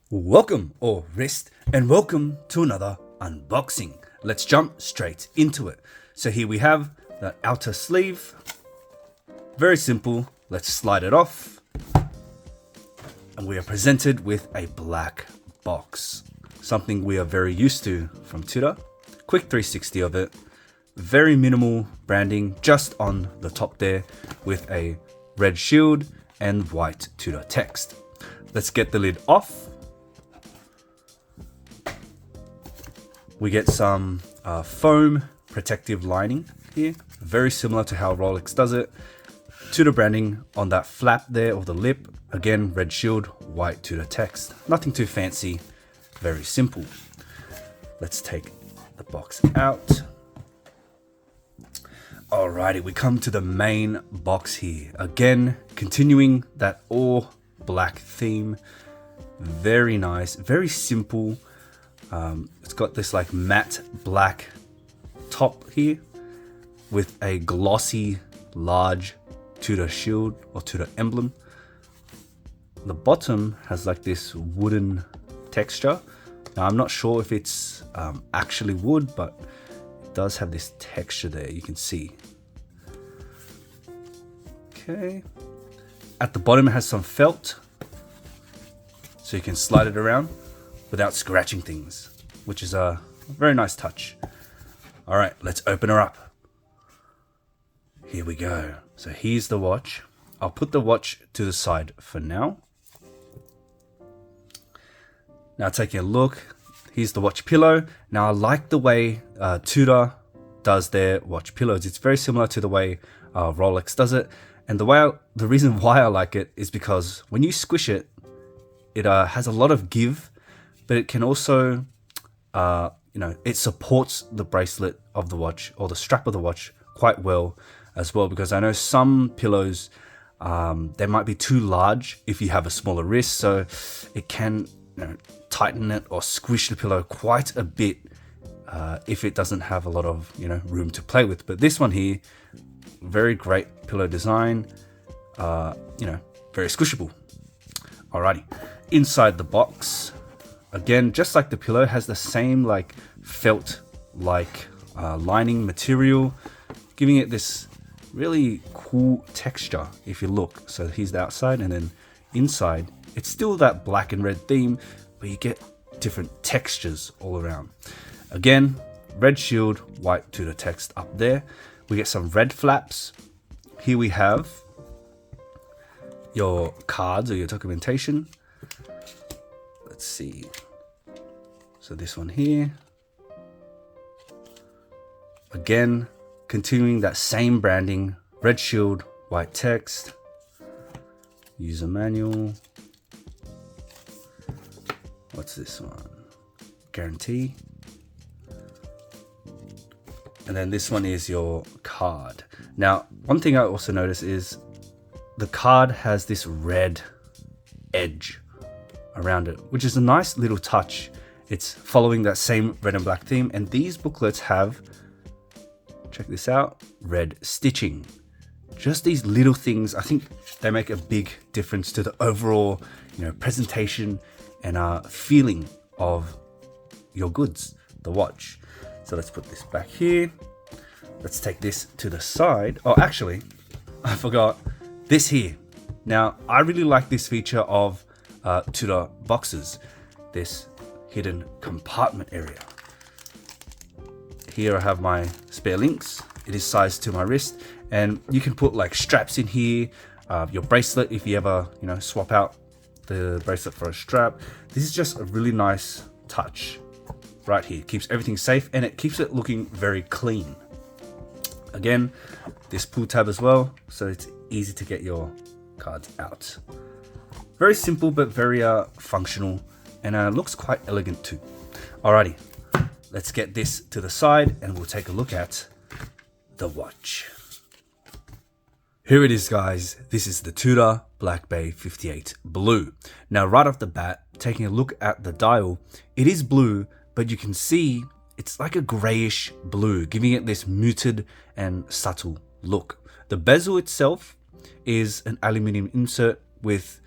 Welcome, or wrist, and welcome to another unboxing. Let's jump straight into it. So here we have the outer sleeve. Very simple. Let's slide it off. And we are presented with a black box. Something we are very used to from Tudor. Quick 360 of it. Very minimal branding just on the top there with a red shield and white Tudor text. Let's get the lid off. We get some foam protective lining here, very similar to how Rolex does it. Tudor branding on that flap there of the lip. Again, red shield, white Tudor text. Nothing too fancy, very simple. Let's take the box out. Alrighty, we come to the main box here. Again, continuing that all black theme. Very nice, very simple. It's got this like matte black top here with a glossy large Tudor shield or Tudor emblem. The bottom has like this wooden texture. Now I'm not sure if it's actually wood, but it does have this texture there, you can see. Okay. At the bottom it has some felt, so you can slide it around without scratching things, which is a very nice touch. All right, let's open her up. Here we go. So here's the watch. I'll put the watch to the side for now. Now taking a look, here's the watch pillow. Now I like the way Tudor does their watch pillows. It's very similar to the way Rolex does it. And the reason why I like it is because when you squish it, it has a lot of give, but it can also, it supports the bracelet of the watch or the strap of the watch quite well as well, because I know some pillows, they might be too large if you have a smaller wrist, so it can tighten it or squish the pillow quite a bit if it doesn't have a lot of room to play with. But this one here, very great pillow design, very squishable. Alrighty, inside the box, again, just like the pillow, has the same like felt like lining material, giving it this really cool texture if you look. So here's the outside, and then inside it's still that black and red theme, but you get different textures all around. Again, red shield, white Tudor text up there. We get some red flaps. Here we have your cards or your documentation. Let's see. So this one here. Again, continuing that same branding. Red shield, white text. User manual. What's this one? Guarantee. And then this one is your card. Now, one thing I also notice is the card has this red edge around it, which is a nice little touch. It's following that same red and black theme, and these booklets have, check this out, red stitching. Just these little things, I think they make a big difference to the overall, presentation and feeling of your goods, the watch. So let's put this back here. Let's take this to the side. Oh, actually, I forgot this here. Now, I really like this feature of Tudor boxes, this hidden compartment area. Here I have my spare links. It is sized to my wrist, and you can put like straps in here, your bracelet if you ever, swap out the bracelet for a strap. This is just a really nice touch right here. Keeps everything safe, and it keeps it looking very clean. Again, this pull tab as well, so it's easy to get your cards out. Very simple, but very functional, and looks quite elegant too. Alrighty, let's get this to the side and we'll take a look at the watch. Here it is, guys. This is the Tudor Black Bay 58 Blue. Now, right off the bat, taking a look at the dial, it is blue, but you can see it's like a grayish blue, giving it this muted and subtle look. The bezel itself is an aluminium insert with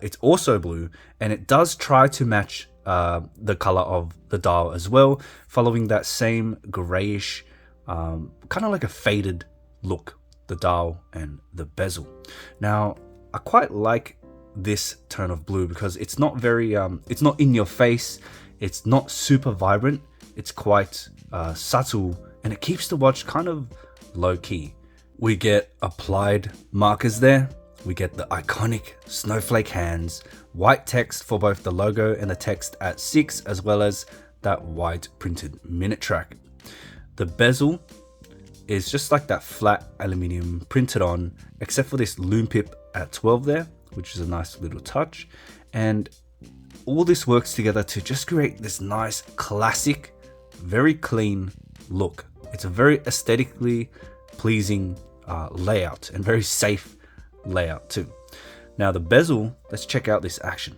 it's also blue, and it does try to match the color of the dial as well, following that same grayish, kind of like a faded look, the dial and the bezel. Now, I quite like this tone of blue because it's not very, it's not in your face, it's not super vibrant, it's quite subtle, and it keeps the watch kind of low key. We get applied markers there. We get the iconic snowflake hands, white text for both the logo and the text at 6, as well as that white printed minute track. The bezel is just like that flat aluminium printed on, except for this loom pip at 12 there, which is a nice little touch. And all this works together to just create this nice, classic, very clean look. It's a very aesthetically pleasing layout and very safe layout too. Now the bezel, let's check out this action.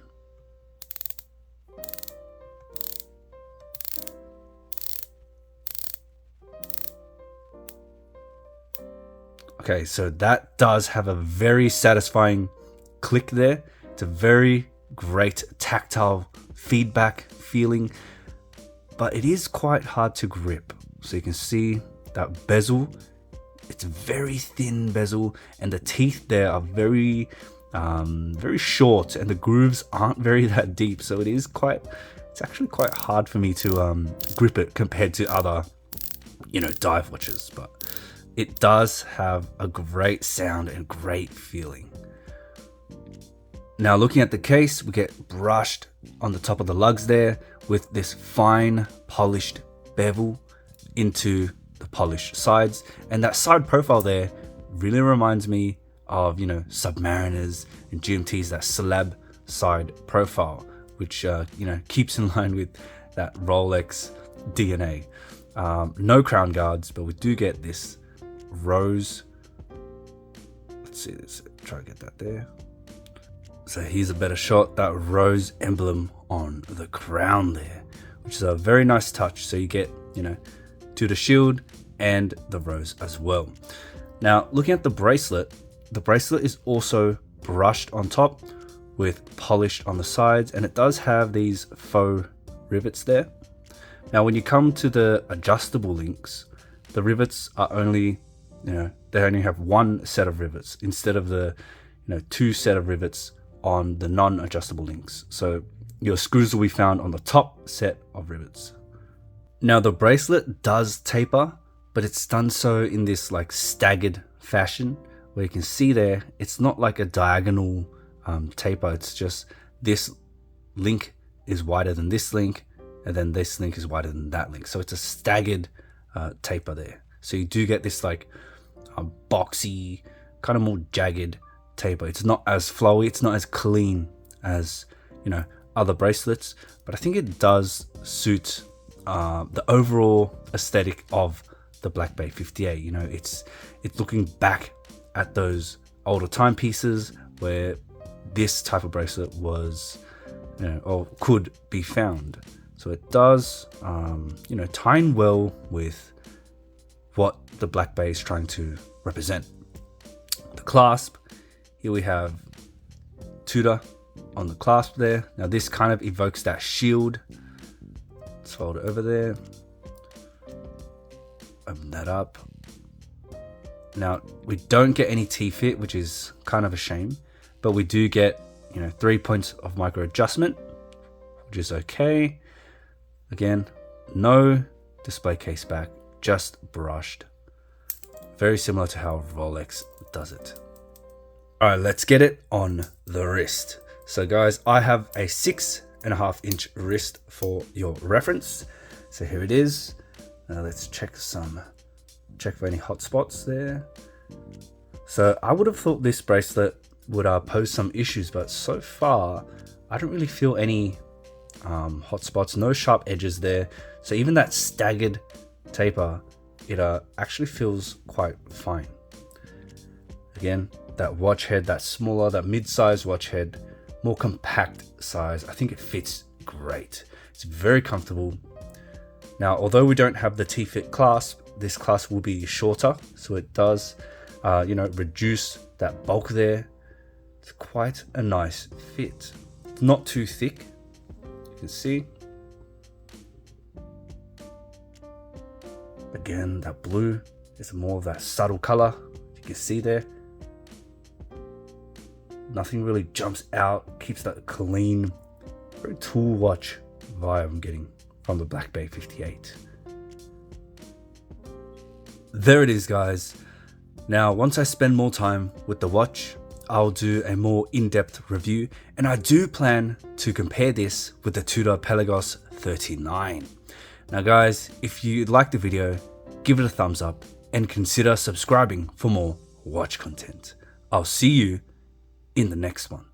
Okay, so that does have a very satisfying click there. It's a very great tactile feedback feeling, but it is quite hard to grip. So you can see that bezel, it's very thin bezel, and the teeth there are very short, and the grooves aren't very that deep. So it's actually quite hard for me to grip it compared to other, dive watches, but it does have a great sound and great feeling. Now looking at the case, we get brushed on the top of the lugs there with this fine polished bevel into the polished sides, and that side profile there really reminds me of Submariners and GMT's, that slab side profile, which keeps in line with that Rolex DNA. No crown guards, but we do get this rose. Let's try to get that there. So here's a better shot, that rose emblem on the crown there, which is a very nice touch. So you get Tudor shield and the rose as well. Now looking at the bracelet is also brushed on top with polished on the sides, and it does have these faux rivets there. Now when you come to the adjustable links, the rivets are only they only have one set of rivets instead of the two set of rivets on the non-adjustable links. So your screws will be found on the top set of rivets. Now the bracelet does taper, but it's done so in this like staggered fashion, where you can see there, it's not like a diagonal taper. It's just this link is wider than this link, and then this link is wider than that link. So it's a staggered taper there. So you do get this like boxy, kind of more jagged taper. It's not as flowy, it's not as clean as other bracelets, but I think it does suit the overall aesthetic of the Black Bay 58. It's looking back at those older timepieces where this type of bracelet was or could be found. So it does tie in well with what the Black Bay is trying to represent. The clasp, here we have Tudor on the clasp there. Now this kind of evokes that shield. Let's fold it over there. Open that up. Now we don't get any T-fit, which is kind of a shame, but we do get 3 points of micro adjustment, which is okay. Again, no display case back, just brushed. Very similar to how Rolex does it. All right, let's get it on the wrist. So guys, I have a 6.5 inch wrist for your reference. So here it is. Now let's check for any hot spots there. So I would have thought this bracelet would pose some issues, but so far I don't really feel any hot spots, no sharp edges there. So even that staggered taper, it actually feels quite fine. Again, that watch head, that smaller, that mid-sized watch head, more compact size, I think it fits great. It's very comfortable. Now, although we don't have the T-fit clasp, this clasp will be shorter, so it does reduce that bulk there. It's quite a nice fit. It's not too thick, you can see. Again, that blue is more of that subtle color, you can see there. Nothing really jumps out, keeps that clean, very tool watch vibe I'm getting from the Black Bay 58. There it is, guys. Now, once I spend more time with the watch, I'll do a more in-depth review, and I do plan to compare this with the Tudor Pelagos 39. Now guys, if you liked the video, give it a thumbs up and consider subscribing for more watch content. I'll see you in the next one.